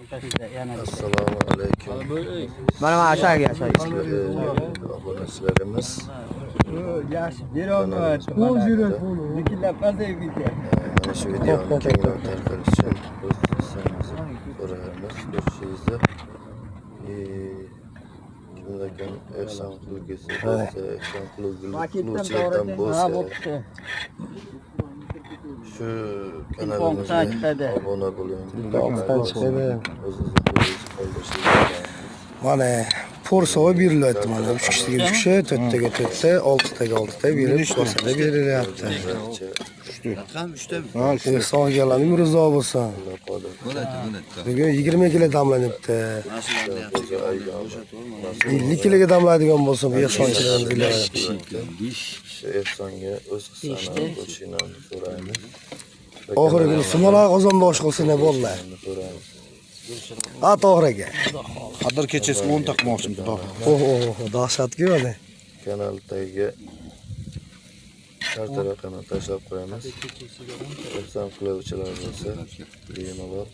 Assalomu alaykum. Mana aşağıya aşağıya. Obunachilarimiz. Mana shu videoni kengroq tarqalish uchun o'z hissamizni so'raymiz. Ko'rishingizni. Kimlarga ehson qilgisi bo'lsa, ehson qiluvchilardan bo'lsa, shu kanalimizga obuna bo'ling. Mana Porso'ga berilyapti mana 3 kishiga 3 kishi, 4 taga 4 ta, 6 taga 6 ta berib, ko'rsada berilyapti. Ehson akalarning rizo bo'lsin. Bugun 20 kilo damlanibdi. 50 kiloga damlaydigan bo'lsa, bu ehsonchilarimiz bilyapti. Ehsonga o'z hissani qo'shishini so'raymiz. Oxirgi sumolar qozonda osh qilsin bo'ldi. Ha, to'g'ri aka. Qadr kechasi 10 taqmoqchimiz bor. Dahshatga mana. Kanal tagiga karta raqamini tashlab qo'yamiz. Ehson qiluvchilar bo'lsa, bemalol